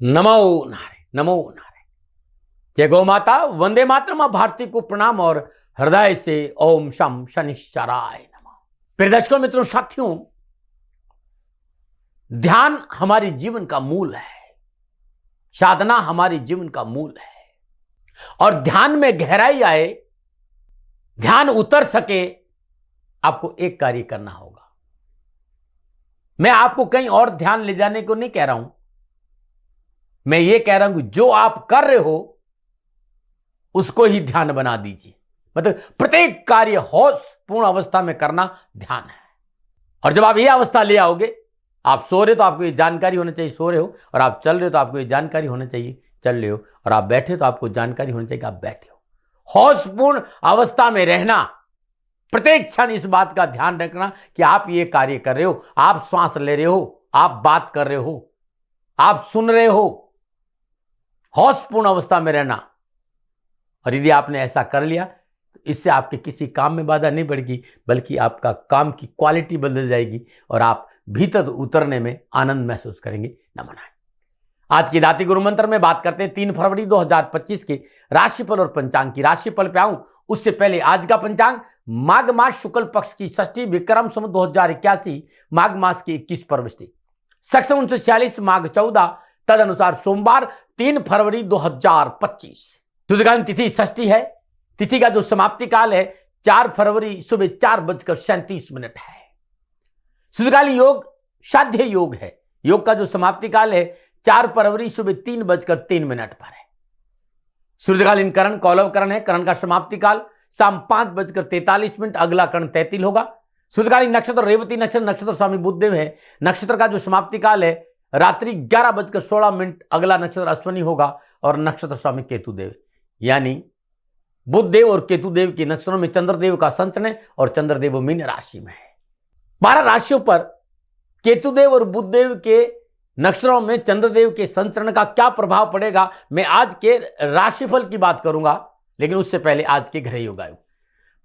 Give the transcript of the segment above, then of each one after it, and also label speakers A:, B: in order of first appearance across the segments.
A: नमो नारायण, नमो नारायण। जय गौ माता, वंदे मातरम। मां भारती को प्रणाम और हृदय से ओम शम शनिश्चराय नमः। प्रिय दर्शकों, मित्रों, साथियों, ध्यान हमारे जीवन का मूल है, साधना हमारे जीवन का मूल है। और ध्यान में गहराई आए, ध्यान उतर सके, आपको एक कार्य करना होगा। मैं आपको कहीं और ध्यान ले जाने को नहीं कह रहा हूं, मैं ये कह रहा हूं कि जो आप कर रहे हो उसको ही ध्यान बना दीजिए। मतलब प्रत्येक कार्य होश पूर्ण अवस्था में करना ध्यान है। और जब आप ये अवस्था ले आओगे, आप सो रहे हो तो आपको ये जानकारी होना चाहिए सो रहे हो, और आप चल रहे हो तो आपको ये जानकारी होना चाहिए चल रहे हो, और आप बैठे हो तो आपको जानकारी होनी चाहिए कि आप बैठे हो। होशपूर्ण अवस्था में रहना, प्रत्येक क्षण इस बात का ध्यान रखना कि आप ये कार्य कर रहे हो, आप श्वास ले रहे हो, आप बात कर रहे हो, आप सुन रहे हो। होशपूर्ण अवस्था में रहना। और यदि आपने ऐसा कर लिया तो इससे आपके किसी काम में बाधा नहीं पड़ेगी, बल्कि आपका काम की क्वालिटी बदल जाएगी और आप भीतर उतरने में आनंद महसूस करेंगे। नमो नारायण। आज की दाती गुरु मंत्र में बात करते हैं 3 फरवरी 2025 के राशिफल और पंचांग की। राशिफल पे आऊं उससे पहले आज का पंचांग माघ मास शुक्ल पक्ष की षष्ठी विक्रम संवत 2081 माघ मास की 21 परवृष्टि सक्षम 1946 माघ 14 तदनुसार सोमवार 3 फरवरी 2025। शुद्धकालीन तिथि षष्ठी है। तिथि का जो समाप्ति काल है 4 फरवरी सुबह 4:37 है। शुद्धकालीन योग साध्य योग है। योग का जो समाप्ति काल है 4 फरवरी सुबह 3:03 पर है। शुद्धकालीन करण कौलव करण है। करण का समाप्ति काल शाम 5:43, अगला करण तैतिल होगा। शुद्धकालीन नक्षत्र रेवती नक्षत्र, नक्षत्र स्वामी बुधदेव है। नक्षत्र का जो समाप्ति काल है रात्रि 11:16, अगला नक्षत्र अश्वनी होगा और नक्षत्र स्वामी केतुदेव। यानी बुधदेव और केतुदेव के नक्षत्रों में चंद्रदेव का संचरण है और चंद्रदेव मीन राशि में है। 12 राशियों पर केतुदेव और बुधदेव के नक्षत्रों में चंद्रदेव के संचरण का क्या प्रभाव पड़ेगा, मैं आज के राशिफल की बात करूंगा। लेकिन उससे पहले आज के ग्रह योग आयु।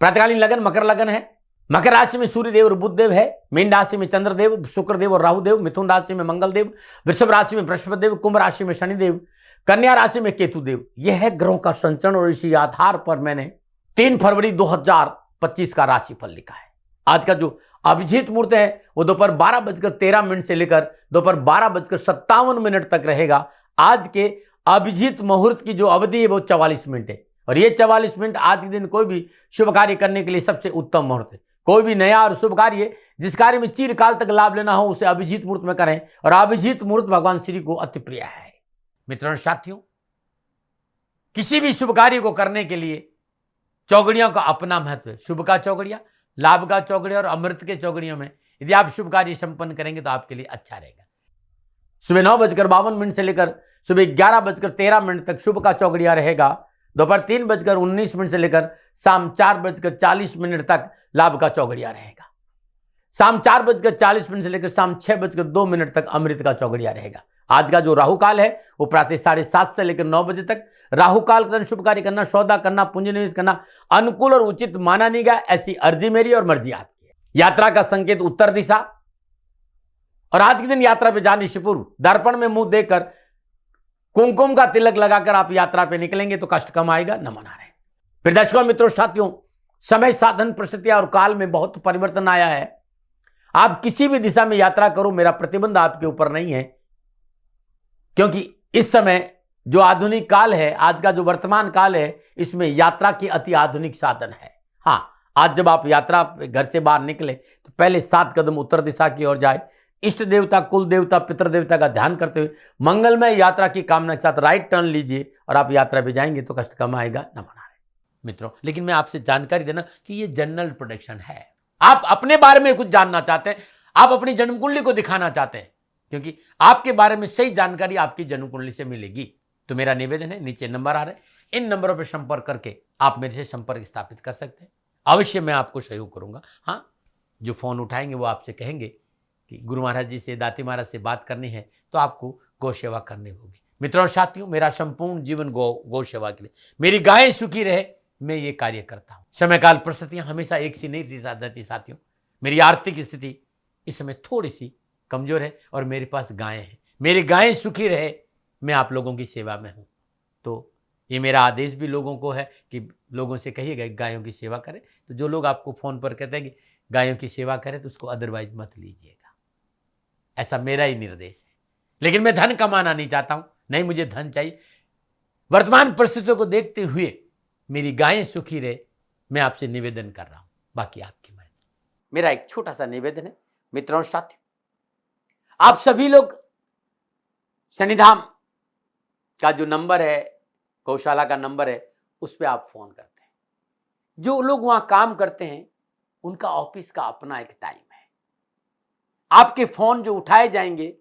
A: प्रातःकालीन लगन मकर लगन है। मकर राशि में सूर्यदेव और बुधदेव है। मीन राशि में चंद्रदेव, शुक्रदेव और राहुदेव। मिथुन राशि में मंगलदेव। वृषभ राशि में बृहस्पतिदेव। कुंभ राशि में शनिदेव। कन्या राशि में केतुदेव। यह है ग्रहों का संचरण और इसी आधार पर मैंने 3 फरवरी 2025 का राशिफल लिखा है। आज का जो अभिजीत मुहूर्त है वो दोपहर 12:13 से लेकर दोपहर 12:57 तक रहेगा। आज के अभिजीत मुहूर्त की जो अवधि है वो 44 मिनट है, और ये 44 मिनट आज के दिन कोई भी शुभ कार्य करने के लिए सबसे उत्तम मुहूर्त है। कोई भी नया और शुभ कार्य जिस कार्य में चिरकाल तक लाभ लेना हो उसे अभिजीत मुहूर्त में करें, और अभिजीत मुहूर्त भगवान श्री को अति प्रिय है। मित्रों साथियों, किसी भी शुभ कार्य को करने के लिए चौगड़ियों का अपना महत्व है। शुभ का चौगड़िया, लाभ का चौगड़िया और अमृत के चौगड़ियों में यदि आप शुभ कार्य संपन्न करेंगे तो आपके लिए अच्छा रहेगा। सुबह 9:52 से लेकर सुबह 11:13 तक शुभ का चौगड़िया रहेगा। दोपहर 3:19 से लेकर शाम 4:40 तक लाभ का चौगड़िया रहेगा। शाम 4:40 से लेकर शाम 6:02 तक अमृत का चौगड़िया रहेगा। आज का जो राहु काल है वो प्रातः 7:30 से लेकर 9 बजे तक। राहु काल के दिन शुभ कार्य करना, सौदा करना, पूंजी निवेश करना अनुकूल और उचित माना नहीं गया। ऐसी अर्जी मेरी और मर्जी आपकी है। यात्रा का संकेत उत्तर दिशा, और आज के दिन यात्रा पे जाने से पूर्व दर्पण में मुंह देकर कुमकुम का तिलक लगाकर आप यात्रा पे निकलेंगे तो कष्ट कम आएगा। नमन आ रहे। फिर दर्शकों मित्रों साथियों, समय साधन परिस्थितियां और काल में बहुत परिवर्तन आया है। आप किसी भी दिशा में यात्रा करो, मेरा प्रतिबंध आपके ऊपर नहीं है, क्योंकि इस समय जो आधुनिक काल है, आज का जो वर्तमान काल है, इसमें यात्रा के अति आधुनिक साधन है। हाँ, आज जब आप यात्रा घर से बाहर निकले तो पहले 7 कदम उत्तर दिशा की ओर जाए। इष्ट देवता, कुल देवता, पितृ देवता का ध्यान करते हुए मंगलमय यात्रा की कामना के साथ राइट टर्न लीजिए और आप यात्रा पे जाएंगे तो कष्ट कम आएगा। न मना रहे मित्रों, लेकिन मैं आपसे जानकारी देना कि ये जनरल प्रोडिक्शन है। आप अपने बारे में कुछ जानना चाहते हैं, आप अपनी जन्म कुंडली को दिखाना चाहते हैं, क्योंकि आपके बारे में सही जानकारी आपकी जन्म कुंडली से मिलेगी। तो मेरा निवेदन है, नीचे नंबर आ रहे हैं, इन नंबरों पर संपर्क करके आप मेरे से संपर्क स्थापित कर सकते हैं। अवश्य मैं आपको सहयोग करूंगा। हाँ, जो फोन उठाएंगे वो आपसे कहेंगे कि गुरु महाराज जी से, दाती महाराज से बात करनी है तो आपको गौ सेवा करनी होगी। मित्रों और साथियों, मेरा संपूर्ण जीवन गौ सेवा के लिए, मेरी गायें सुखी रहे, मैं ये कार्य करता हूँ। समय काल परिस्थितियां हमेशा एक सी नहीं रहती साथियों। मेरी आर्थिक स्थिति इस समय थोड़ी सी कमजोर है और मेरे पास गायें हैं। मेरी गायें सुखी रहे, मैं आप लोगों की सेवा में हूँ। तो ये मेरा आदेश भी लोगों को है कि लोगों से कहिएगा गायों की सेवा करें। तो जो लोग आपको फ़ोन पर कहते हैं कि गायों की सेवा करें, तो उसको अदरवाइज मत लीजिएगा। ऐसा मेरा ही निर्देश है। लेकिन मैं धन कमाना नहीं चाहता हूँ, नहीं मुझे धन चाहिए। वर्तमान परिस्थितियों को देखते हुए मेरी गायें सुखी रहे, मैं आपसे निवेदन कर रहा हूँ, बाकी आपकी मर्जी। मेरा एक छोटा सा निवेदन है मित्रों साथियों, आप सभी लोग शनिधाम का जो नंबर है, गौशाला का नंबर है, उस पर आप फोन करते हैं। जो लोग वहां काम करते हैं उनका ऑफिस का अपना एक टाइम है। आपके फोन जो उठाए जाएंगे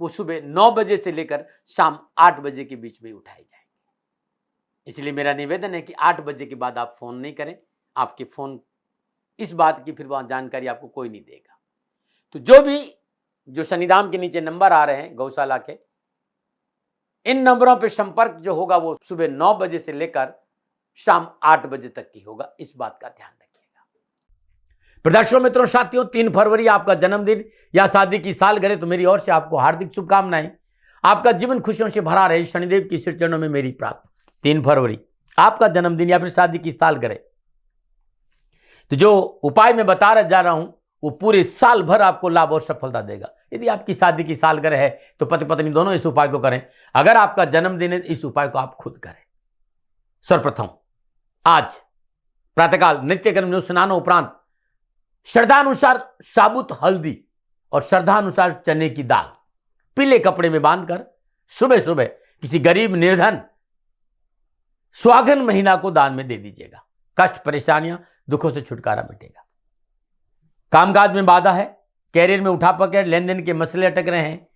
A: वो सुबह 9 बजे से लेकर शाम 8 बजे के बीच में उठाए जाएंगे। इसलिए मेरा निवेदन है कि 8 बजे के बाद आप फोन नहीं करें। आपके फोन इस बात की फिर वहां जानकारी आपको कोई नहीं देगा। तो जो शनिधाम के नीचे नंबर आ रहे हैं गौशाला के, इन नंबरों पर संपर्क जो होगा वो सुबह 9 बजे से लेकर शाम 8 बजे तक की होगा। इस बात का ध्यान रखिएगा। प्रदर्शकों मित्रों साथियों, 3 फरवरी आपका जन्मदिन या शादी की सालगिरह, तो मेरी ओर से आपको हार्दिक शुभकामनाएं। आपका जीवन खुशियों से भरा रहे, शनिदेव की श्री चरणों में मेरी प्रार्थना। 3 फरवरी आपका जन्मदिन या फिर शादी की सालगिरह, तो जो उपाय मैं बता जा रहा हूं वो पूरे साल भर आपको लाभ और सफलता देगा। यदि आपकी शादी की सालगिरह है तो पति पत्नी दोनों इस उपाय को करें। अगर आपका जन्मदिन है, इस उपाय को आप खुद करें। सर्वप्रथम आज प्रातःकाल नित्यकर्म जो स्नान उपरांत श्रद्धानुसार साबुत हल्दी और श्रद्धानुसार चने की दाल पीले कपड़े में बांधकर सुबह सुबह किसी गरीब निर्धन सुहागन महिला को दान में दे दीजिएगा। कष्ट परेशानियां दुखों से छुटकारा मिटेगा। कामकाज में बाधा है, कैरियर में उठा पकड़, लेन देन के मसले अटक रहे हैं,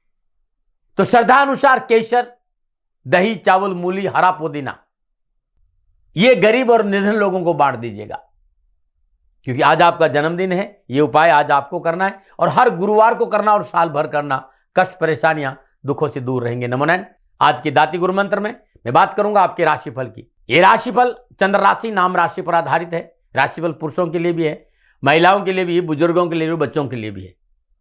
A: तो श्रद्धानुसार केसर, दही, चावल, मूली, हरा पुदीना ये गरीब और निर्धन लोगों को बांट दीजिएगा। क्योंकि आज आपका जन्मदिन है, ये उपाय आज आपको करना है और हर गुरुवार को करना और साल भर करना। कष्ट परेशानियां दुखों से दूर रहेंगे। नमो नारायण। आज के दाती गुरु मंत्र में मैं बात करूंगा आपके राशिफल की। ये राशिफल चंद्र राशि नाम राशि पर आधारित है। राशिफल पुरुषों के लिए भी है, महिलाओं के लिए भी, बुजुर्गों के लिए भी, बच्चों के लिए भी है।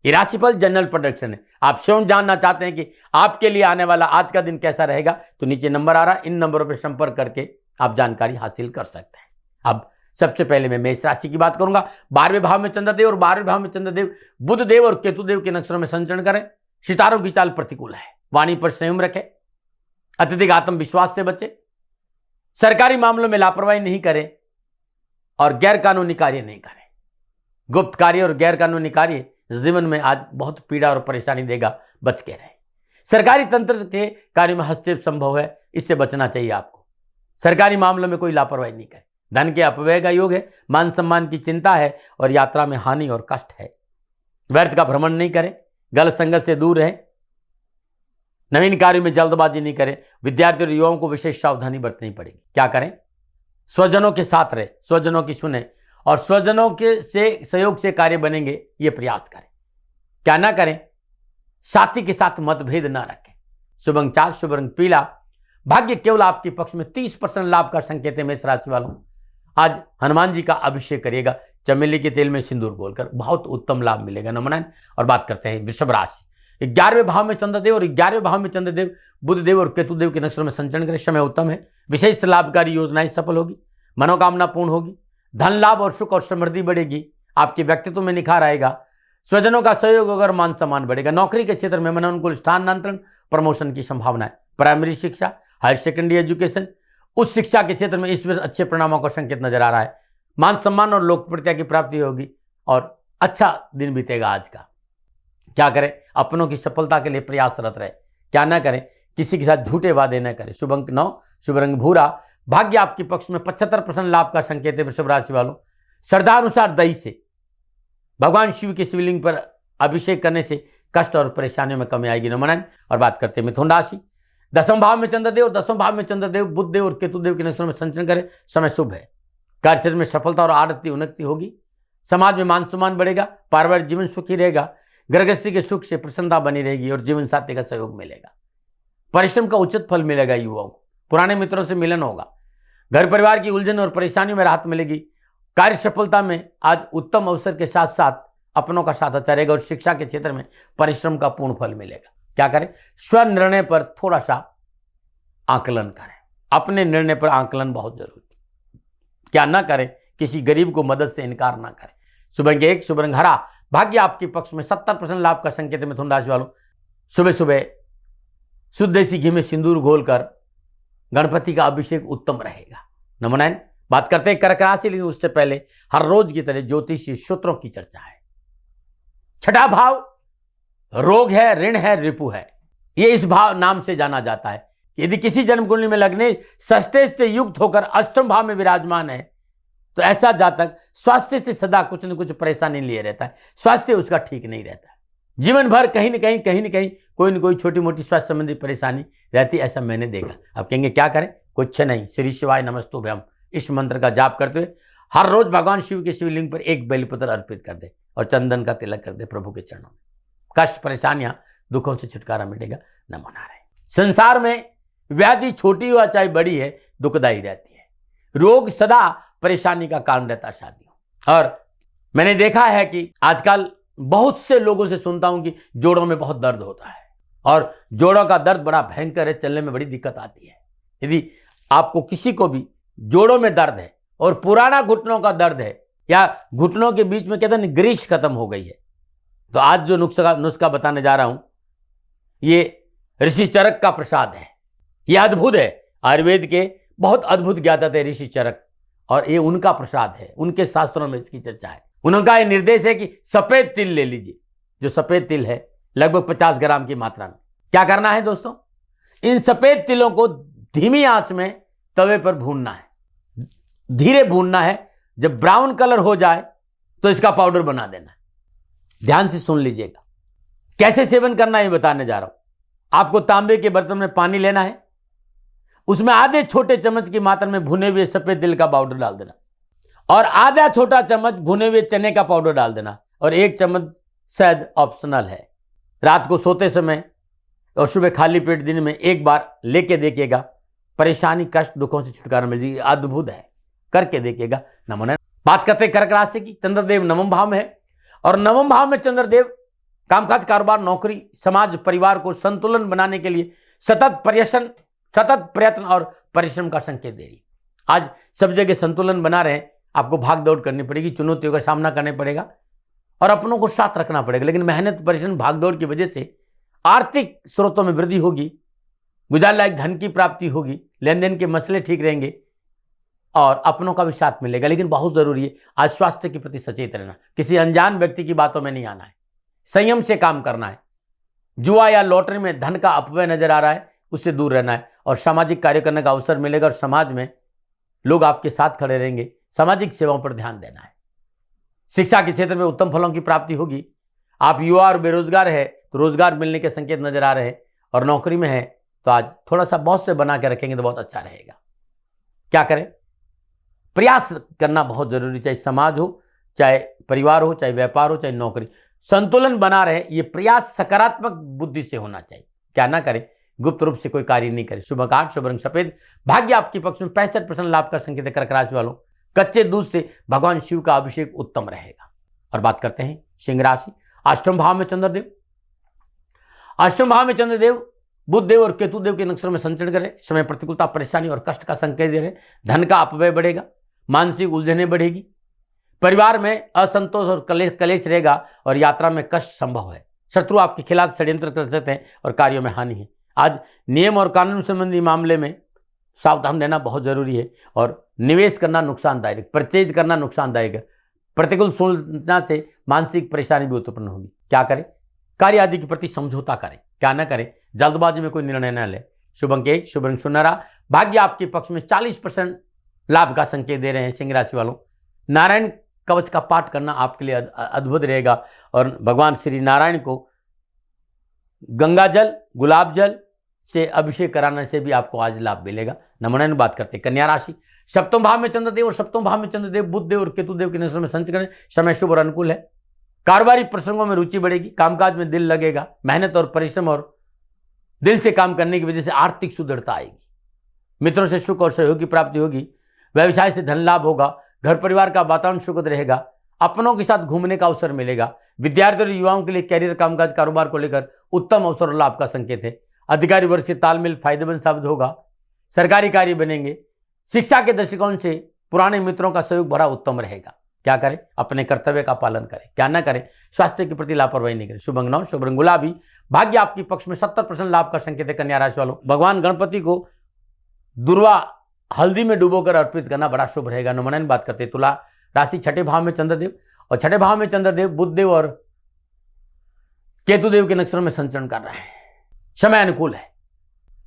A: ये राशिफल जनरल प्रेडिक्शन है। आप स्वयं जानना चाहते हैं कि आपके लिए आने वाला आज का दिन कैसा रहेगा, तो नीचे नंबर आ रहा है, इन नंबरों पर संपर्क करके आप जानकारी हासिल कर सकते हैं। अब सबसे पहले मैं मेष राशि की बात करूंगा। 12वें भाव में चंद्रदेव और 12वें भाव में चंद्रदेव बुध देव और केतु देव के नक्षत्रों में संचरण करें। सितारों की चाल प्रतिकूल है। वाणी पर संयम रखें, अत्यधिक आत्मविश्वास से बचे, सरकारी मामलों में लापरवाही नहीं करें और गैर कानूनी कार्य नहीं करें। गुप्त कार्य और गैर कानूनी कार्य जीवन में आज बहुत पीड़ा और परेशानी देगा, बच के रहें। सरकारी तंत्र के कार्यों में हस्तक्षेप संभव है, इससे बचना चाहिए आपको। सरकारी मामलों में कोई लापरवाही नहीं करें। धन के अपव्यय का योग है, मान सम्मान की चिंता है और यात्रा में हानि और कष्ट है। व्यर्थ का भ्रमण नहीं करें, गलत संगत से दूर रहें, नवीन कार्यों में जल्दबाजी नहीं करें। विद्यार्थी और युवाओं को विशेष सावधानी बरतनी पड़ेगी। क्या करें? स्वजनों के साथ रहे, स्वजनों की सुने और स्वजनों के से सहयोग से कार्य बनेंगे, ये प्रयास करें। क्या ना करें? साथी के साथ मतभेद ना रखें। शुभ अंक 4, शुभ रंग पीला। भाग्य केवल आपके पक्ष में। 30% लाभ का संकेत है मेष राशि वालों। आज हनुमान जी का अभिषेक करिएगा, चमेली के तेल में सिंदूर घोलकर, बहुत उत्तम लाभ मिलेगा। नमन। और बात करते हैं वृषभ राशि। 11वें भाव में चंद्रदेव और 11वें भाव में चंद्रदेव बुध देव और केतु देव के नक्षत्रों में संचरण करें। समय उत्तम है, विशेष लाभकारी योजनाएं सफल होगी, मनोकामना पूर्ण होगी, धन लाभ और सुख और समृद्धि बढ़ेगी, आपके व्यक्तित्व में निखार आएगा, स्वजनों का सहयोग अगर मान सम्मान बढ़ेगा। नौकरी के क्षेत्र में मनोनुकूल स्थानांतरण, प्रमोशन की संभावना है। प्राइमरी शिक्षा, हायर सेकेंडरी एजुकेशन, उस शिक्षा के क्षेत्र में इस वर्ष अच्छे परिणामों का संकेत नजर आ रहा है। मान सम्मान और लोकप्रियता की प्राप्ति होगी और अच्छा दिन बीतेगा आज का। क्या करें? अपनों की सफलता के लिए प्रयासरत रहे। क्या ना करें? किसी के साथ झूठे वादे न करें। शुभ अंक 9, शुभ रंग भूरा। भाग्य आपके पक्ष में। 75% लाभ का संकेत है वृषभ राशि वालों। श्रद्धा अनुसार दही से भगवान शिव के शिवलिंग पर अभिषेक करने से कष्ट और परेशानियों में कमी आएगी। नमन। और बात करते हैं मिथुन राशि। 10वें भाव में चंद्रदेव, 10वें भाव में चंद्रदेव बुध देव और केतु देव के नक्षत्रों में संचरण करें। समय शुभ है। कार्यक्षेत्र में सफलता और आरती उन्नति होगी। समाज में मान सम्मान बढ़ेगा। पारिवारिक जीवन सुखी रहेगा। गृहस्थी के सुख से प्रसन्नता बनी रहेगी और जीवन साथी का सहयोग मिलेगा। परिश्रम का उचित फल मिलेगा। युवाओं को पुराने मित्रों से मिलन होगा। घर परिवार की उलझन और परेशानियों में राहत मिलेगी। कार्य सफलता में आज उत्तम अवसर के साथ साथ अपनों का साथ अच्छा रहेगा और शिक्षा के क्षेत्र में परिश्रम का पूर्ण फल मिलेगा। क्या करें, स्वनिर्णय पर थोड़ा सा आकलन करें। अपने निर्णय पर आकलन बहुत जरूरी है। क्या ना करें, किसी गरीब को मदद से इनकार ना करें। शुभ अंक 1, शुभ रंग हरा, भाग्य आपके पक्ष में, 70% लाभ का संकेत है मिथुन राशि वालों। सुबह सुबह शुद्ध देसी घी में सिंदूर घोलकर गणपति का अभिषेक उत्तम रहेगा। नंबर 9, बात करते हैं कर्क राशि, लेकिन उससे पहले हर रोज की तरह ज्योतिषीय सूत्रों की चर्चा है। छठा भाव रोग है, ऋण है, रिपु है। यह इस भाव नाम से जाना जाता है कि यदि किसी जन्म कुंडली में लग्न षष्ठे से युक्त होकर अष्टम भाव में विराजमान है तो ऐसा जातक स्वास्थ्य से सदा कुछ न कुछ परेशानी लिए रहता है। स्वास्थ्य उसका ठीक नहीं रहता है। जीवन भर कहीं न कहीं कोई न कोई छोटी मोटी स्वास्थ्य संबंधी परेशानी रहती, ऐसा मैंने देखा। अब कहेंगे क्या करें, कुछ नहीं, श्री शिवाय नमस्तुभ्यम इस मंत्र का जाप करते हुए हर रोज भगवान शिव के शिवलिंग पर एक बेलपत्र अर्पित कर दे और चंदन का तिलक कर दे प्रभु के चरणों में। कष्ट, परेशानियां, दुखों से छुटकारा मिलेगा। नमो नारायण। संसार में व्याधि छोटी हो चाहे बड़ी है, दुखदायी रहती है। रोग सदा परेशानी का कारण रहता है शादियों। और मैंने देखा है कि आजकल बहुत से लोगों से सुनता हूं कि जोड़ों में बहुत दर्द होता है और जोड़ों का दर्द बड़ा भयंकर है, चलने में बड़ी दिक्कत आती है। यदि आपको किसी को भी जोड़ों में दर्द है और पुराना घुटनों का दर्द है या घुटनों के बीच में कहते हैं ग्रीस खत्म हो गई है, तो आज जो नुस्खा बताने जा रहा हूं ये ऋषि चरक का प्रसाद है। यह अद्भुत है, आयुर्वेद के बहुत अद्भुत ज्ञाता थे ऋषि चरक, और ये उनका प्रसाद है, उनके शास्त्रों में इसकी चर्चा है। उनका ये निर्देश है कि सफेद तिल ले लीजिए। जो सफेद तिल है लगभग 50 ग्राम की मात्रा में क्या करना है दोस्तों, इन सफेद तिलों को धीमी आंच में तवे पर भूनना है, धीरे भूनना है। जब ब्राउन कलर हो जाए तो इसका पाउडर बना देना है। ध्यान से सुन लीजिएगा, कैसे सेवन करना है बताने जा रहा हूं। आपको तांबे के बर्तन में पानी लेना है, उसमें आधे छोटे चम्मच की मात्रा में भुने हुए सफेद तिल का पाउडर डाल देना और आधा छोटा चम्मच भुने हुए चने का पाउडर डाल देना और 1 चम्मच शहद ऑप्शनल है। रात को सोते समय और सुबह खाली पेट दिन में एक बार लेके देखिएगा, परेशानी, कष्ट, दुखों से छुटकारा मिल जाएगी। अद्भुत है, करके देखिएगा। नमो नारायण। बात करते हैं कर्क राशि की। चंद्रदेव नवम भाव में है और नवम भाव में चंद्रदेव कामकाज, कारोबार, नौकरी, समाज, परिवार को संतुलन बनाने के लिए सतत प्रयत्न और परिश्रम का संकेत दे रही। आज सब जगह संतुलन बना रहे, आपको भाग दौड़ करनी पड़ेगी, चुनौतियों का सामना करना पड़ेगा और अपनों को साथ रखना पड़ेगा। लेकिन मेहनत, परिश्रम, भाग दौड़ की वजह से आर्थिक स्रोतों में वृद्धि होगी, गुजार लायक धन की प्राप्ति होगी, लेन देन के मसले ठीक रहेंगे और अपनों का भी साथ मिलेगा। लेकिन बहुत जरूरी है आज स्वास्थ्य के प्रति सचेत रहना, किसी अनजान व्यक्ति की बातों में नहीं आना है, संयम से काम करना है। जुआ या लॉटरी में धन का अपव्यय नजर आ रहा है, उससे दूर रहना है और सामाजिक कार्य करने का अवसर मिलेगा और समाज में लोग आपके साथ खड़े रहेंगे। सामाजिक सेवाओं पर ध्यान देना है। शिक्षा के क्षेत्र में उत्तम फलों की प्राप्ति होगी। आप युवा और बेरोजगार है तो रोजगार मिलने के संकेत नजर आ रहे हैं और नौकरी में है तो आज थोड़ा सा बहुत से बना के रखेंगे तो बहुत अच्छा रहेगा। क्या करें, प्रयास करना बहुत जरूरी, चाहे समाज हो, चाहे परिवार हो, चाहे व्यापार हो, चाहे नौकरी, संतुलन बना रहे। ये प्रयास सकारात्मक बुद्धि से होना चाहिए। क्या ना करें, गुप्त रूप से कोई कार्य नहीं करे। शुभ अंक 8, शुभ रंग सफेद, भाग्य आपके पक्ष में, 65% लाभ का संकेत है। कर्क राशि वालों, कच्चे दूध से भगवान शिव का अभिषेक उत्तम रहेगा। और बात करते हैं सिंह राशि। अष्टम भाव में चंद्रदेव, अष्टम भाव में चंद्रदेव बुध देव और केतु देव के नक्षत्रों में संचरण करें। समय प्रतिकूलता, परेशानी और कष्ट का संकेत दे रहे। धन का अपव्यय बढ़ेगा, मानसिक उलझने बढ़ेगी, परिवार में असंतोष और कलेश रहेगा और यात्रा में कष्ट संभव है। शत्रु आपके खिलाफ षड्यंत्र कर सकते हैं और कार्यों में हानि है। आज नियम और कानून संबंधी मामले में सावधान रहना बहुत जरूरी है और निवेश करना नुकसानदायक, परचेज करना नुकसानदायक है। प्रतिकूल सूचना से मानसिक परेशानी भी उत्पन्न होगी। क्या करें, कार्य आदि के प्रति समझौता करें। क्या ना करें, जल्दबाजी में कोई निर्णय न ले। शुभ अंक 1, शुभ रंग सुनहरा, भाग्य आपके पक्ष में, 40% लाभ का संकेत दे रहे हैं। सिंह राशि वालों, नारायण कवच का पाठ करना आपके लिए अद्भुत रहेगा और भगवान श्री नारायण को गंगा जल, गुलाब जल से अभिषेक कराने से भी आपको आज लाभ मिलेगा। नमूना बात करते हैं कन्या राशि। सप्तम भाव में चंद्रदेव और सप्तम भाव में चंद्रदेव बुध देव और केतु देव के नक्षत्र में संचरण। समय शुभ और अनुकूल है। कारोबारी प्रसंगों में रुचि बढ़ेगी, कामकाज में दिल लगेगा। मेहनत और परिश्रम और दिल से काम करने की वजह से आर्थिक सुदृढ़ता आएगी। मित्रों से सुख और सहयोग की प्राप्ति होगी। व्यवसाय से धन लाभ होगा। घर परिवार का वातावरण सुखद रहेगा। अपनों के साथ घूमने का अवसर मिलेगा। विद्यार्थियों और युवाओं के लिए कैरियर, कामकाज, कारोबार को लेकर उत्तम अवसर और लाभ का संकेत है। अधिकारी वर्ग से तालमेल फायदेमंद साबित होगा। सरकारी कार्य बनेंगे। शिक्षा के दृष्टिकोण से पुराने मित्रों का सहयोग बड़ा उत्तम रहेगा। क्या करें? अपने कर्तव्य का पालन करें। क्या ना करें? स्वास्थ्य के प्रति लापरवाही नहीं करें। शुभ अंग 9, शुभ रंग गुलाबी। भाग्य आपके पक्ष में 70% लाभ का संकेत है। कन्या राशि वालों, भगवान गणपति को दुर्वा हल्दी में डुबोकर अर्पित करना बड़ा शुभ रहेगा। नमन बात करते हैं तुला राशि, छठे भाव में चंद्रदेव, और छठे भाव में चंद्रदेव बुधदेव और केतुदेव के नक्षत्रों में संचरण कर रहे हैं। समय अनुकूल है।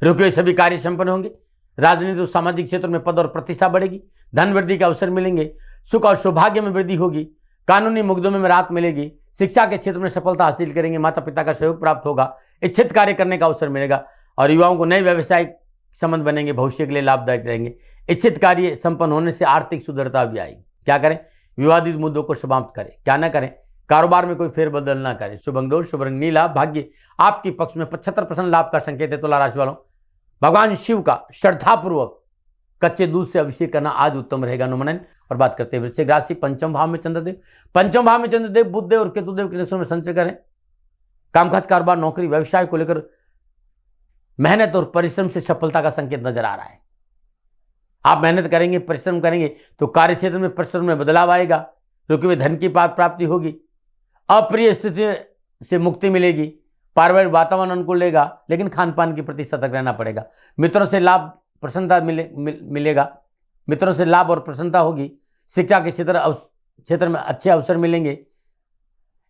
A: रुके हुए सभी कार्य संपन्न होंगे। राजनीतिक और सामाजिक क्षेत्र में पद और प्रतिष्ठा बढ़ेगी। धन वृद्धि के अवसर मिलेंगे। सुख और सौभाग्य में वृद्धि होगी। कानूनी मुकदमे में राहत मिलेगी। शिक्षा के क्षेत्र में सफलता हासिल करेंगे। माता पिता का सहयोग प्राप्त होगा। इच्छित कार्य करने का अवसर मिलेगा और युवाओं को नए व्यवसायिक संबंध बनेंगे, भविष्य के लिए लाभदायक रहेंगे। इच्छित कार्य संपन्न होने से आर्थिक सुदृढ़ता भी आएगी। क्या करें? विवादित मुद्दों को समाप्त करें। क्या ना करें? कारोबार में कोई फेरबदल ना करें। शुभ अंग 2, शुभ रंग नीला। भाग्य आपके पक्ष में 75% लाभ का संकेत है। तुला राशि वालों, भगवान शिव का श्रद्धापूर्वक कच्चे दूध से अभिषेक करना आज उत्तम रहेगा। नमन। और बात करते हैं वृश्चिक राशि, पंचम भाव में चंद्रदेव, पंचम भाव में चंद्रदेव बुधदेव और केतुदेव के नक्षत्रों में संचय करें। कामकाज, कारोबार, नौकरी, व्यवसाय को लेकर मेहनत और परिश्रम से सफलता का संकेत नजर आ रहा है। आप मेहनत करेंगे, परिश्रम करेंगे तो कार्य क्षेत्र में परिश्रम में बदलाव आएगा। रुके हुए धन की प्राप्ति होगी। अप्रिय स्थिति से मुक्ति मिलेगी। पारिवारिक वातावरण अनुकूल रहेगा, लेकिन खान पान के प्रति सतर्क रहना पड़ेगा। मित्रों से लाभ, प्रसन्नता मिलेगा। मित्रों से लाभ और प्रसन्नता होगी। शिक्षा के क्षेत्र में अच्छे अवसर मिलेंगे।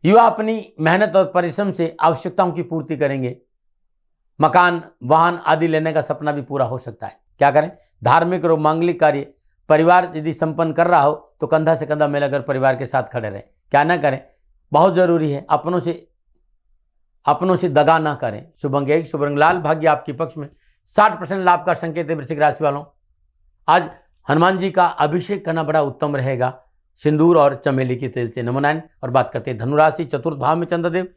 A: युवा अपनी मेहनत और परिश्रम से आवश्यकताओं की पूर्ति करेंगे। मकान, वाहन आदि लेने का सपना भी पूरा हो सकता है। क्या करें? धार्मिक और मांगलिक कार्य परिवार यदि संपन्न कर रहा हो तो कंधा से कंधा मिलाकर परिवार के साथ खड़े रहें। क्या ना करें? बहुत जरूरी है अपनों से दगा ना करें। शुभ अंग 1, शुभ रंग लाल। भाग्य आपके पक्ष में 60% लाभ का संकेत है। वृश्चिक राशि वालों, आज हनुमान जी का अभिषेक करना बड़ा उत्तम रहेगा, सिंदूर और चमेली के तेल से। नमन। और बात करते हैं धनुराशि, चतुर्थ भाव में चंद्रदेव,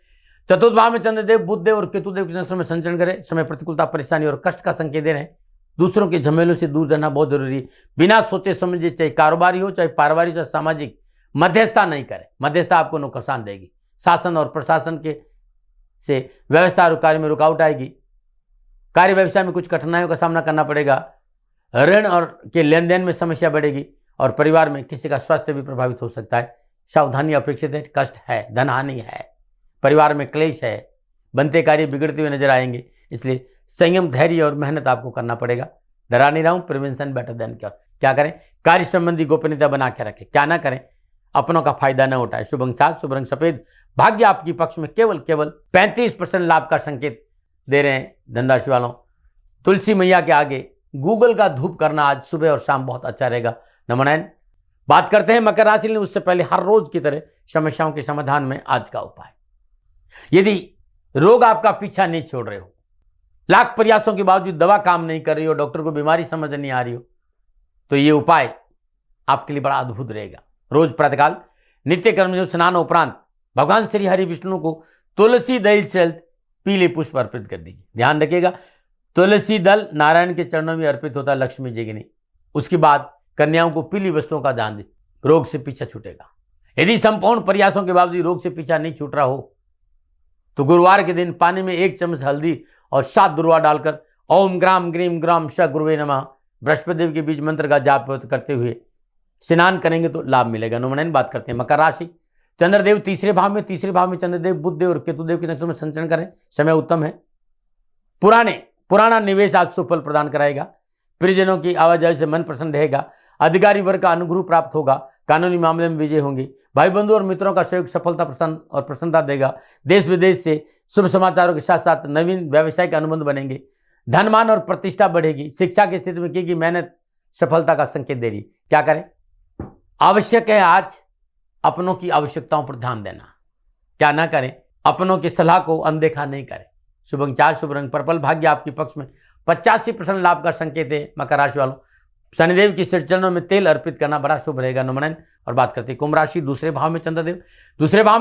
A: चतुर्थ भाव में चंद्रदेव बुधदेव और केतुदेव के नक्षत्र में संचरण करें। समय प्रतिकूलता, परेशानी और कष्ट का संकेत दे रहे हैं। दूसरों के झमेलों से दूर रहना बहुत जरूरी है। बिना सोचे समझे, चाहे कारोबारी हो, चाहे पारिवारिक, चाहे सामाजिक, मध्यस्थता नहीं करें। मध्यस्थता आपको नुकसान देगी। शासन और प्रशासन के से व्यवस्था और कार्य में रुकावट आएगी। कार्य व्यवसाय में कुछ कठिनाइयों का सामना करना पड़ेगा। ऋण और के लेन देन में समस्या बढ़ेगी और परिवार में किसी का स्वास्थ्य भी प्रभावित हो सकता है। सावधानी अपेक्षित है। कष्ट है, धन हानि है, परिवार में क्लेश है, बनते कार्य बिगड़ते हुए नजर आएंगे। इसलिए संयम, धैर्य और मेहनत आपको करना पड़ेगा। डरा नहीं रहा हूं, प्रिवेंशन बेटर देन क्योर। क्या करें? कार्य संबंधी गोपनीयता बना के रखें। क्या ना करें? अपनों का फायदा न उठाए। शुभ अंग 7, शुभ रंग सफेद। भाग्य आपके पक्ष में केवल 35% लाभ का संकेत दे रहे हैं। धनराशि वालों, तुलसी मैया के आगे गूगल का धूप करना आज सुबह और शाम बहुत अच्छा रहेगा। नमन। बात करते हैं मकर राशि, उससे पहले हर रोज की तरह समस्याओं के समाधान में आज का उपाय। यदि रोग आपका पीछा नहीं छोड़ रहे हो, लाख प्रयासों के बावजूद दवा काम नहीं कर रही हो, डॉक्टर को बीमारी समझ नहीं आ रही हो, तो ये उपाय आपके लिए बड़ा अद्भुत रहेगा। रोज प्रातःकाल नित्य कर्म जो स्नान उपरांत भगवान श्री हरि विष्णु को तुलसी दल से पीले पुष्प अर्पित कर दीजिए। ध्यान रखिएगा, तुलसी दल नारायण के चरणों में अर्पित होता है, लक्ष्मी जी के नहीं। उसके बाद कन्याओं को पीली वस्तुओं का दान दे, रोग से पीछा छूटेगा। यदि संपूर्ण प्रयासों के बावजूद रोग से पीछा नहीं छूट रहा हो तो गुरुवार के दिन पानी में 1 चम्मच हल्दी और 7 दुर्वा डालकर ओम ग्राम ग्रीम ग्राम श गुरुवे नमः बृहस्पति देव के बीज मंत्र का जाप करते हुए स्नान करेंगे तो लाभ मिलेगा। नमन। बात करते हैं मकर राशि, चंद्रदेव तीसरे भाव में चंद्रदेव बुधदेव और केतुदेव के नक्षत्र में संचरण करें। समय उत्तम है। पुराना निवेश आज सुफल प्रदान कराएगा। प्रियजनों की आवाजाही से मन प्रसन्न रहेगा। अधिकारी वर्ग का अनुग्रह प्राप्त होगा। कानूनी मामले में विजय होंगे। भाई बंधु और मित्रों का सहयोग सफलता और प्रसन्नता देगा। देश विदेश से शुभ समाचारों के साथ साथ नवीन व्यावसायिक अनुबंध बनेंगे। धनमान और प्रतिष्ठा बढ़ेगी। शिक्षा के क्षेत्र में की गई मेहनत सफलता का संकेत दे रही। क्या करें? आवश्यक है आज अपनों की आवश्यकताओं पर ध्यान देना। क्या ना करें? अपनों की सलाह को अनदेखा नहीं करें। शुभ अंग 4, शुभ रंग पर्पल। भाग्य आपके पक्ष में 85% लाभ का संकेत है। मकर राशि वालों, शनिदेव की श्री चरणों में तेल अर्पित करना बड़ा शुभ रहेगा। नमन। और बात करते हैं कुंभ राशि, दूसरे भाव में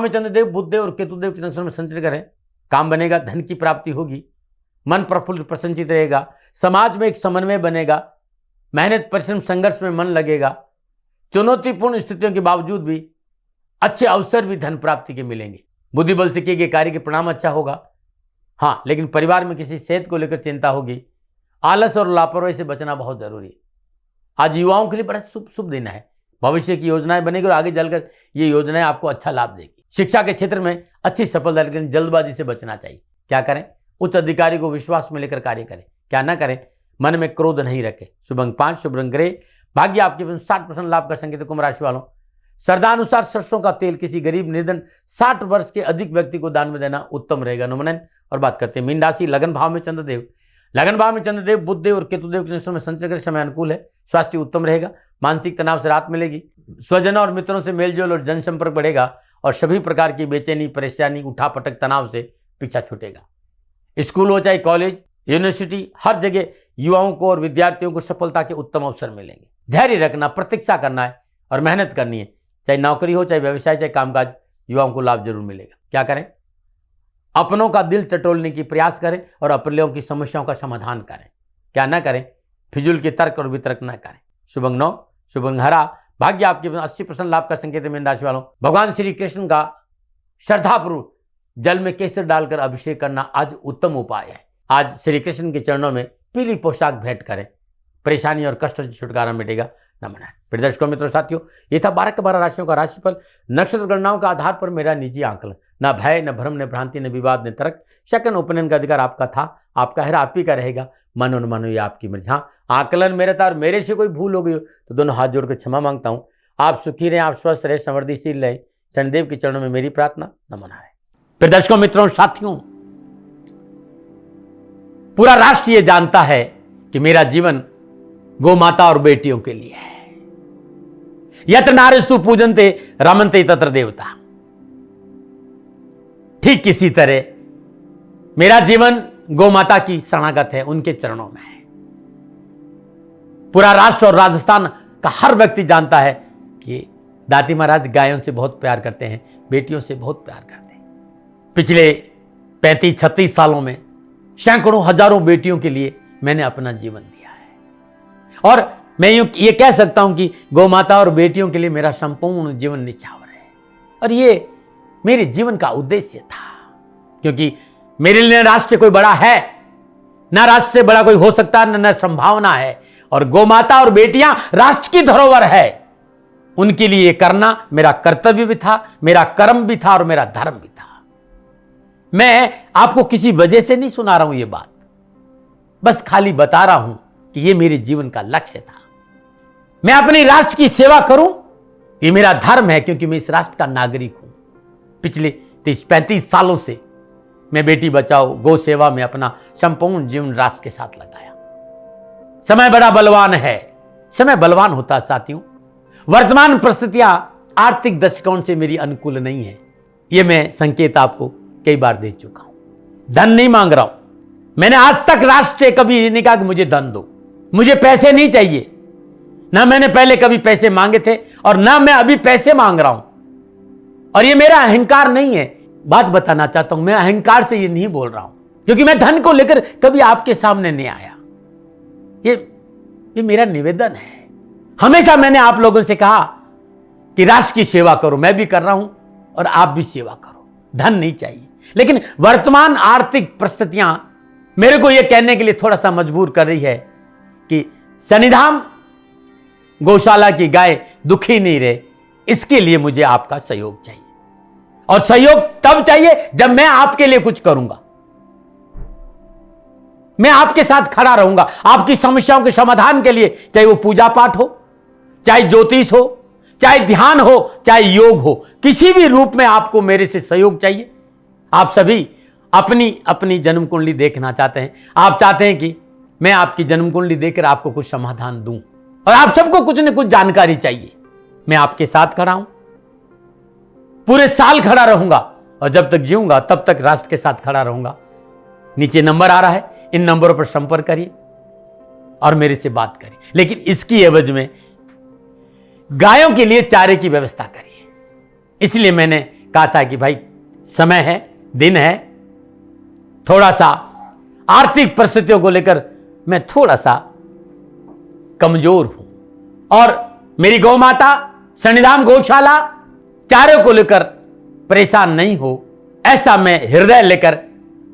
A: चंद्रदेव बुधदेव और केतुदेव के नक्षत्र में संचरण करें। काम बनेगा, धन की प्राप्ति होगी, मन प्रफुल्लित प्रसन्नचित रहेगा। समाज में एक समन्वय बनेगा। मेहनत परिश्रम संघर्ष में मन लगेगा। चुनौतीपूर्ण स्थितियों के बावजूद भी अच्छे अवसर भी धन प्राप्ति के मिलेंगे। बुद्धि बल से किए गए कार्य के परिणाम अच्छा होगा। हाँ, लेकिन परिवार में किसी सेहत को लेकर चिंता होगी। आलस और लापरवाही से बचना बहुत जरूरी है। आज युवाओं के लिए बड़ा शुभ दिन है। भविष्य की योजनाएं बनेगी और आगे चलकर ये योजनाएं आपको अच्छा लाभ देगी। शिक्षा के क्षेत्र में अच्छी सफलता, लेकिन जल्दबाजी से बचना चाहिए। क्या करें? उच्च अधिकारी को विश्वास में लेकर कार्य करें। क्या ना करें? मन में क्रोध नहीं रखें। शुभ अंक 5, शुभ रंग ग्रे। भाग्य आपके 60% लाभ का संकेत। कुंभ राशि वालों, श्रद्धानुसार सरसों का तेल किसी गरीब निर्धन 60 वर्ष के अधिक व्यक्ति को दान में देना उत्तम रहेगा। नमन। और बात करते हैं मीन राशि। लगन भाव में चंद्रदेव, लगन भाव में चंद्रदेव बुधदेव और केतुदेव के निश्चय में संचय कर समय अनुकूल है। स्वास्थ्य उत्तम रहेगा। मानसिक तनाव से राहत मिलेगी। स्वजनों और मित्रों से मेलजोल और जनसंपर्क बढ़ेगा और सभी प्रकार की बेचैनी, परेशानी, उठापटक, तनाव से पीछा छूटेगा। स्कूल हो चाहे कॉलेज, यूनिवर्सिटी, हर जगह युवाओं को और विद्यार्थियों को सफलता के उत्तम अवसर मिलेंगे। धैर्य रखना, प्रतीक्षा करना है और मेहनत करनी है। चाहे नौकरी हो, चाहे व्यवसाय, चाहे कामकाज, युवाओं को लाभ जरूर मिलेगा। क्या करें? अपनों का दिल टटोलने की प्रयास करें और अपनों की समस्याओं का समाधान करें। क्या ना करें? फिजूल के तर्क और वितर्क न करें। शुभ अंक 9, शुभ अंक हरा। भाग्य आपके 80% लाभ का संकेत है। मीन राशि वालों, भगवान श्री कृष्ण का श्रद्धापूर्वक जल में केसर डालकर अभिषेक करना आज उत्तम उपाय है। आज श्री कृष्ण के चरणों में पीली पोशाक भेंट करें। परेशानी और कष्ट से छुटकारा मिलेगा। नमन। प्रिय दर्शकों, मित्रों, साथियों, ये था 12 के 12 राशियों का राशिफल। नक्षत्र गणनाओं का आधार पर मेरा निजी आंकलन। न भय, न भ्रम, न भ्रांति, न विवाद, न तर्क। सेकंड ओपिनियन का अधिकार आपका था, आपका है, आप ही का रहेगा। मानो न मानो ये आपकी मर्जी। हाँ, आकलन मेरा था और मेरे से कोई भूल हो गई हो तो दोनों हाथ जोड़कर क्षमा मांगता हूँ। आप सुखी रहें, आप स्वस्थ रहे, समृद्धिशील रहे। शनिदेव के चरणों में मेरी प्रार्थना। नमन है। प्रिय दर्शकों, मित्रों, साथियों, पूरा राष्ट्र ये जानता है कि मेरा जीवन गौ माता और बेटियों के लिए है। यत्र नारीस्तु पूजन्ते रमन्ते तत्र देवता। ठीक किसी तरह मेरा जीवन गौ माता की शरणागत है, उनके चरणों में है। पूरा राष्ट्र और राजस्थान का हर व्यक्ति जानता है कि दादी महाराज गायों से बहुत प्यार करते हैं, बेटियों से बहुत प्यार करते हैं। पिछले 35-36 सालों में सैकड़ों हजारों बेटियों के लिए मैंने अपना जीवन दिया है और मैं ये कह सकता हूं कि गौ माता और बेटियों के लिए मेरा संपूर्ण जीवन निछावर है। और ये मेरे जीवन का उद्देश्य था, क्योंकि मेरे लिए राष्ट्र कोई बड़ा है, ना राष्ट्र से बड़ा कोई हो सकता है, न संभावना है। और गौ माता और बेटियां राष्ट्र की धरोहर है। उनके लिए ये करना मेरा कर्तव्य भी था, मेरा कर्म भी था और मेरा धर्म भी था। मैं आपको किसी वजह से नहीं सुना रहा हूं ये बात, बस खाली बता रहा हूं कि ये मेरे जीवन का लक्ष्य था। मैं अपने राष्ट्र की सेवा करूं, ये मेरा धर्म है, क्योंकि मैं इस राष्ट्र का नागरिक हूं। पिछले 30-35 सालों से मैं बेटी बचाओ, गौ सेवा में अपना संपूर्ण जीवन राष्ट्र के साथ लगाया। समय बड़ा बलवान है, समय बलवान होता है साथियों। वर्तमान परिस्थितियां आर्थिक दृष्टिकोण से मेरी अनुकूल नहीं है, यह मैं संकेत आपको कई बार दे चुका हूं। धन नहीं मांग रहा हूं। मैंने आज तक राष्ट्र से कभी नहीं कहा कि मुझे धन दो, मुझे पैसे नहीं चाहिए। ना मैंने पहले कभी पैसे मांगे थे और ना मैं अभी पैसे मांग रहा हूं। और ये मेरा अहंकार नहीं है। बात बताना चाहता हूं, मैं अहंकार से ये नहीं बोल रहा हूं, क्योंकि मैं धन को लेकर कभी आपके सामने नहीं आया। ये मेरा निवेदन है। हमेशा मैंने आप लोगों से कहा कि राष्ट्र की सेवा करो, मैं भी कर रहा हूं और आप भी सेवा करो। धन नहीं चाहिए, लेकिन वर्तमान आर्थिक परिस्थितियां मेरे को यह कहने के लिए थोड़ा सा मजबूर कर रही है कि शनिधाम गौशाला की गाय दुखी नहीं रहे, इसके लिए मुझे आपका सहयोग चाहिए। और सहयोग तब चाहिए जब मैं आपके लिए कुछ करूंगा। मैं आपके साथ खड़ा रहूंगा आपकी समस्याओं के समाधान के लिए, चाहे वो पूजा पाठ हो, चाहे ज्योतिष हो, चाहे ध्यान हो, चाहे योग हो, किसी भी रूप में आपको मेरे से सहयोग चाहिए। आप सभी अपनी अपनी जन्म कुंडली देखना चाहते हैं। आप चाहते हैं कि मैं आपकी जन्म कुंडली देखकर आपको कुछ समाधान दूं, और आप सबको कुछ न कुछ जानकारी चाहिए। मैं आपके साथ खड़ा हूं, पूरे साल खड़ा रहूंगा और जब तक जीऊंगा तब तक राष्ट्र के साथ खड़ा रहूंगा। नीचे नंबर आ रहा है, इन नंबरों पर संपर्क करिए और मेरे से बात करिए, लेकिन इसकी एवज में गायों के लिए चारे की व्यवस्था करिए। इसलिए मैंने कहा था कि भाई समय है, दिन है, थोड़ा सा आर्थिक परिस्थितियों को लेकर मैं थोड़ा सा कमजोर हूं और मेरी गौ माता शनिधाम गौशाला चारे को लेकर परेशान नहीं हो, ऐसा मैं हृदय लेकर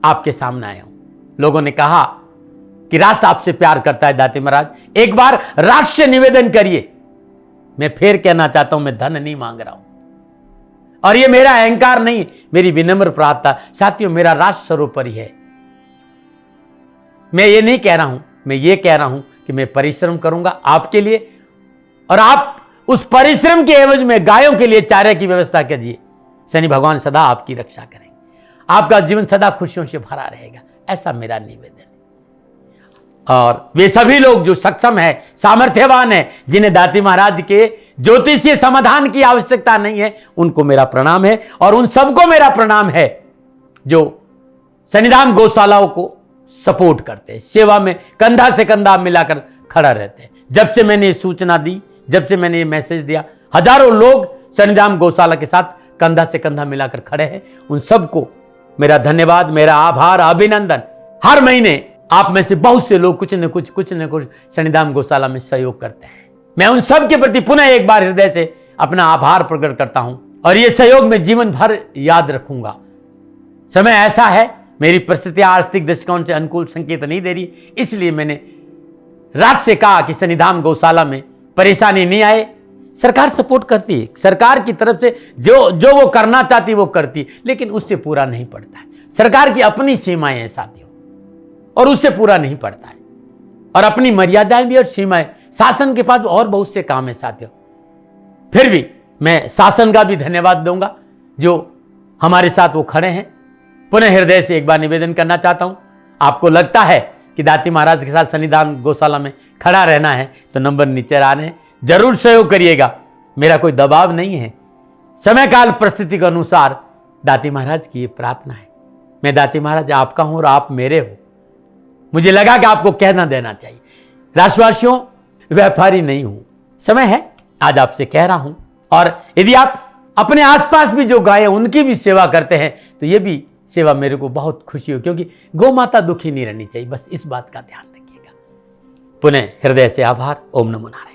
A: आपके सामने आया हूं। लोगों ने कहा कि राष्ट्र आपसे प्यार करता है दाती महाराज, एक बार राष्ट्र से निवेदन करिए। मैं फिर कहना चाहता हूं, मैं धन नहीं मांग रहा हूं और ये मेरा अहंकार नहीं, मेरी विनम्र प्रार्थना। साथियों, मेरा राष्ट्र सर्वोपरि है। मैं ये नहीं कह रहा हूं, मैं ये कह रहा हूं कि मैं परिश्रम करूंगा आपके लिए, और आप उस परिश्रम के एवज में गायों के लिए चारे की व्यवस्था कीजिए। शनि भगवान सदा आपकी रक्षा करेंगे, आपका जीवन सदा खुशियों से भरा रहेगा, ऐसा मेरा निवेदन है। और वे सभी लोग जो सक्षम है, सामर्थ्यवान है, जिन्हें दाती महाराज के ज्योतिषीय समाधान की आवश्यकता नहीं है, उनको मेरा प्रणाम है। और उन सबको मेरा प्रणाम है जो शनिधाम गौशालाओं को सपोर्ट करते हैं, सेवा में कंधा से कंधा मिलाकर खड़ा रहते हैं। जब से मैंने ये सूचना दी, जब से मैंने ये मैसेज दिया, हजारों लोग शनिधाम गौशाला के साथ कंधा से कंधा मिलाकर खड़े हैं। उन सबको मेरा धन्यवाद, मेरा आभार, अभिनंदन। हर महीने आप में से बहुत से लोग कुछ न कुछ शनिधाम गौशाला में सहयोग करते हैं। मैं उन सब के प्रति पुनः एक बार हृदय से अपना आभार प्रकट करता हूं और ये सहयोग मैं जीवन भर याद रखूंगा। समय ऐसा है, मेरी परिस्थितियां आर्थिक दृष्टिकोण से अनुकूल संकेत नहीं दे रही, इसलिए मैंने राष्ट्र से कहा कि शनिधाम गौशाला में परेशानी नहीं आए। सरकार सपोर्ट करती है, सरकार की तरफ से जो वो करना चाहती वो करती, लेकिन उससे पूरा नहीं पड़ता है। सरकार की अपनी सीमाएं हैं साथियों, और उससे पूरा नहीं पड़ता है, और अपनी मर्यादाएं भी और सीमाएं। शासन के पास और बहुत से काम है साथियों। फिर भी मैं शासन का भी धन्यवाद दूंगा जो हमारे साथ वो खड़े हैं। पुनः हृदय से एक बार निवेदन करना चाहता हूं, आपको लगता है कि दाती महाराज के साथ शनिधाम गौशाला में खड़ा रहना है तो नंबर नीचे आ रहे हैं, जरूर सहयोग करिएगा। मेरा कोई दबाव नहीं है, समय काल परिस्थिति के अनुसार दाती महाराज की ये प्रार्थना है। मैं दाती महाराज आपका हूं और आप मेरे हो, मुझे लगा कि आपको कहना देना चाहिए। राशिवासियों, व्यापारी नहीं हूं, समय है आज आपसे कह रहा हूं। और यदि आप अपने आसपास भी जो गाय उनकी भी सेवा करते हैं तो ये भी सेवा मेरे को बहुत खुशी हो, क्योंकि गौ माता दुखी नहीं रहनी चाहिए, बस इस बात का ध्यान रखिएगा। पुनः हृदय से आभार। ओम नमो नारायण।